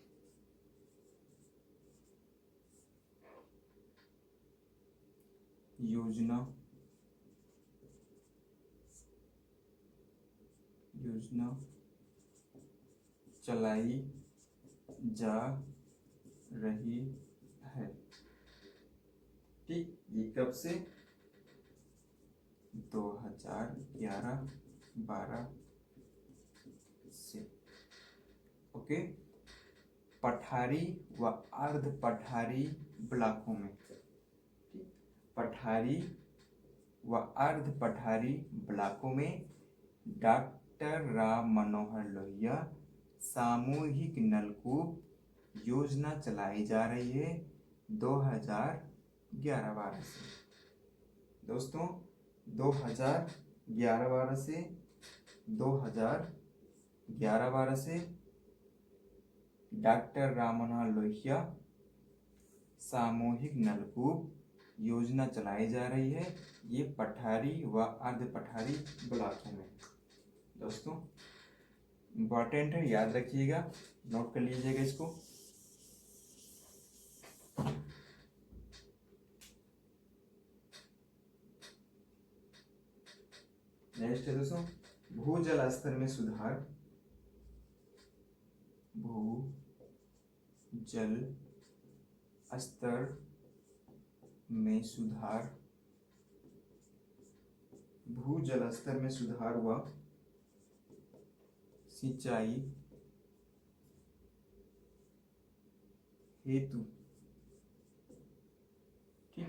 योजना चलाई जा रही है। ठीक, ये कब से? 2011-12 से। ओके, पठारी व अर्ध पठारी ब्लॉकों में, ठीक, पठारी व अर्ध पठारी ब्लॉकों में डॉक्टर राम मनोहर लोहिया सामूहिक नलकूप योजना चलाई जा रही है 2011-12 से। दोस्तों 2011-12 से 2011-12 से डॉक्टर राम मनोहर लोहिया सामूहिक नलकूप योजना चलाई जा रही है, ये पठारी व अर्ध पठारी ब्लॉकों में। दोस्तों इम्पॉर्टेंट है, याद रखिएगा, नोट कर लीजिएगा इसको। नेक्स्ट है दोस्तों भूजल स्तर में सुधार, भूजल स्तर में सुधार, भूजल स्तर में सुधार व सिंचाई हेतु, ठीक,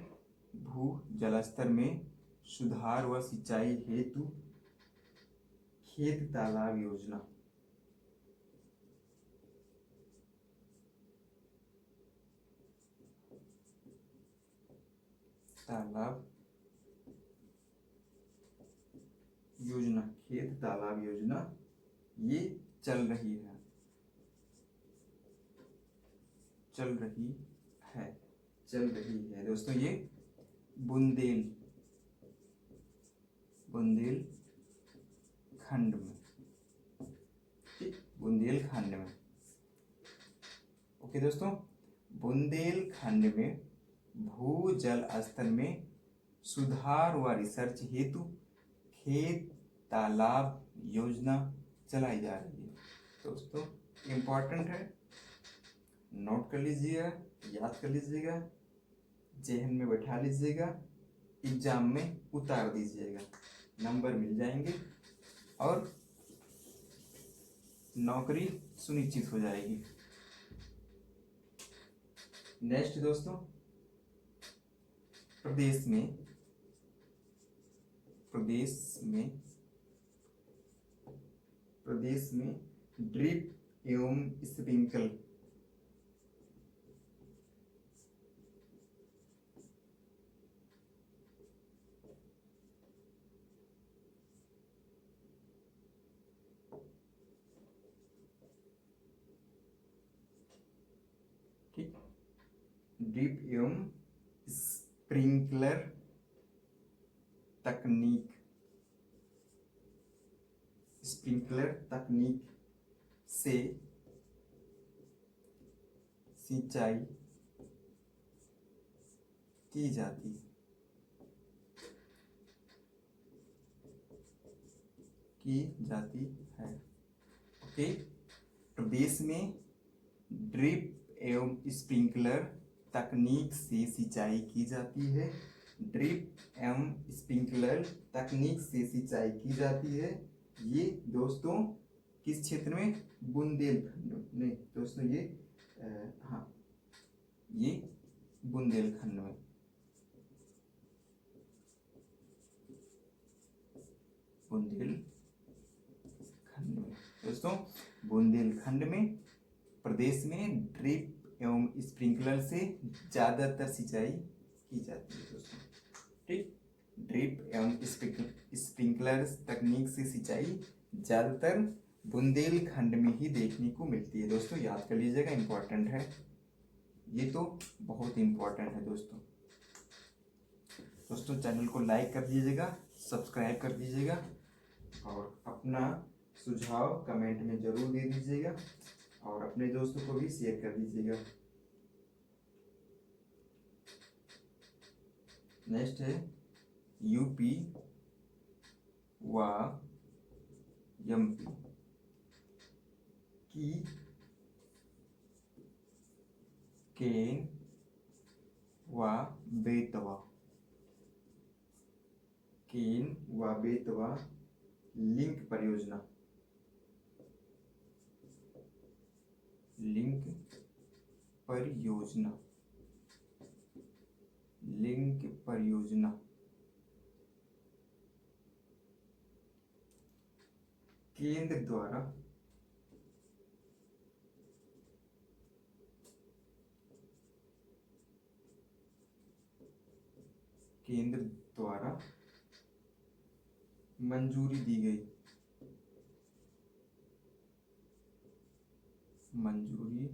भू जल स्तर में सुधार व सिंचाई हेतु खेत तालाब योजना, खेत तालाब योजना ये चल रही है दोस्तों। ये बुंदेलखंड में, ठीक, बुंदेलखंड में। ओके दोस्तों, बुंदेलखंड में भूजल स्तर में सुधार व रिसर्च हेतु खेत तालाब योजना चलाई जा रही है। दोस्तों इम्पोर्टेंट है, नोट कर लीजिएगा, याद कर लीजिएगा, जेहन में बैठा लीजिएगा, एग्जाम में उतार दीजिएगा, नंबर मिल जाएंगे और नौकरी सुनिश्चित हो जाएगी। नेक्स्ट दोस्तों प्रदेश में ड्रिप एवं स्प्रिंकल ड्रिप एवं स्प्रिंकलर तकनीक से की जाती है, की जाती है। ओके, प्रदेश में ड्रिप एवं स्प्रिंकलर तकनीक से सिंचाई की जाती है। ड्रिप एवं स्प्रिंकलर तकनीक से सिंचाई की जाती है। ये दोस्तों किस क्षेत्र में? बुंदेलखंड में दोस्तों, ये हाँ, ये बुंदेलखंड में, बुंदेलखंड में दोस्तों, बुंदेलखंड में प्रदेश में ड्रिप एवं स्प्रिंकलर से ज़्यादातर सिंचाई की जाती है दोस्तों। ठीक, ड्रिप एवं स्प्रिंकलर तकनीक से सिंचाई ज़्यादातर बुंदेलखंड में ही देखने को मिलती है दोस्तों। याद कर लीजिएगा, इम्पोर्टेंट है ये, तो बहुत इम्पोर्टेंट है दोस्तों। दोस्तों चैनल को लाइक कर दीजिएगा, सब्सक्राइब कर दीजिएगा और अपना सुझाव कमेंट में ज़रूर दे दीजिएगा और अपने दोस्तों को भी शेयर कर दीजिएगा। नेक्स्ट है यूपी व एमपी की केन व बेतवा, केन व बेतवा लिंक परियोजना, लिंक परियोजना, लिंक परियोजना केंद्र द्वारा मंजूरी दी गई, मंजूरी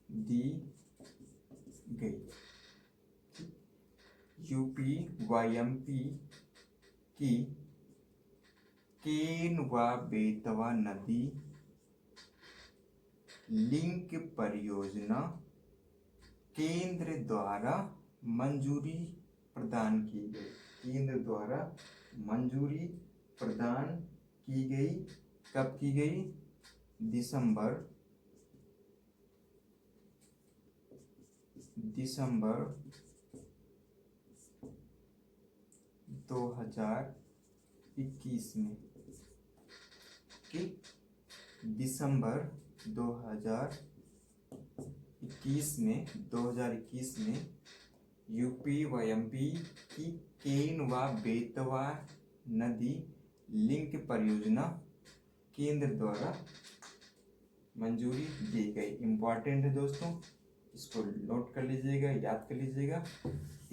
दी गई। यूपी व एमपी की केन व बेतवा नदी लिंक परियोजना केंद्र द्वारा मंजूरी प्रदान की गई, केंद्र द्वारा मंजूरी प्रदान की गई। कब की गई? दिसंबर 2021 में, कि दिसंबर 2021 में यूपी व एमपी की केन व बेतवा नदी लिंक परियोजना केंद्र द्वारा मंजूरी दी गई। इम्पॉर्टेंट है दोस्तों, इसको नोट कर लीजिएगा, याद कर लीजिएगा,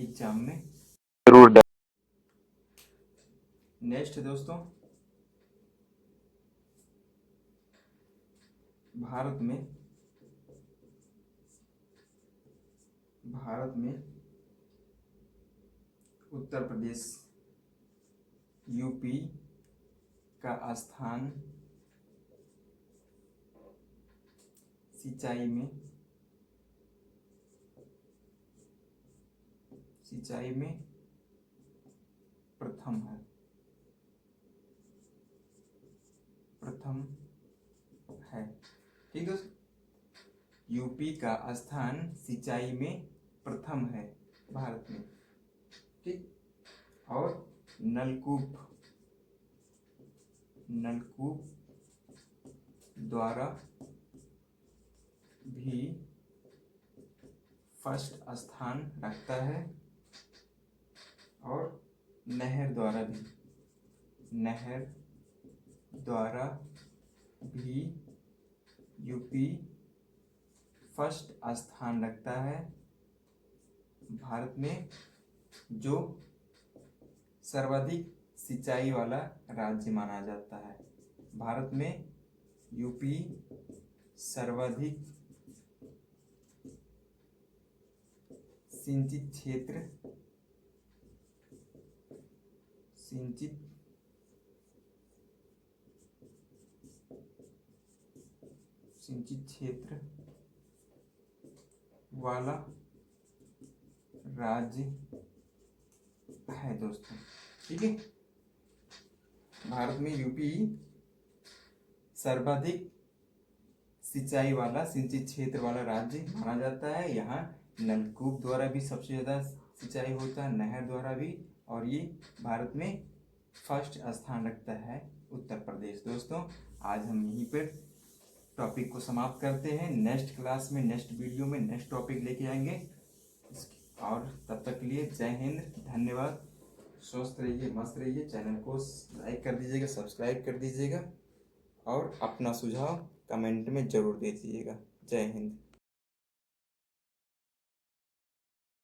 एग्जाम में जरूर। नेक्स्ट दोस्तों, भारत में उत्तर प्रदेश, यूपी का स्थान सिंचाई में प्रथम है। ठीक दोस्तों, यूपी का स्थान सिंचाई में प्रथम है भारत में। ठीक, और नलकूप द्वारा भी फर्स्ट स्थान रखता है और नहर द्वारा भी यूपी फर्स्ट स्थान रखता है भारत में, जो सर्वाधिक सिंचाई वाला राज्य माना जाता है। भारत में यूपी सर्वाधिक सिंचित क्षेत्र वाला राज्य है दोस्तों। ठीक है, भारत में यूपी सर्वाधिक सिंचाई वाला, सिंचित क्षेत्र वाला राज्य माना जाता है। यहाँ नलकूप द्वारा भी सबसे ज़्यादा सिंचाई होता है, नहर द्वारा भी, और ये भारत में फर्स्ट स्थान रखता है उत्तर प्रदेश। दोस्तों आज हम यहीं पर टॉपिक को समाप्त करते हैं। नेक्स्ट क्लास में, नेक्स्ट वीडियो में नेक्स्ट टॉपिक लेके आएंगे, और तब तक के लिए जय हिंद, धन्यवाद। स्वस्थ रहिए, मस्त रहिए। चैनल को लाइक कर दीजिएगा, सब्सक्राइब कर दीजिएगा, और अपना सुझाव कमेंट में ज़रूर दे दीजिएगा। जय हिंद।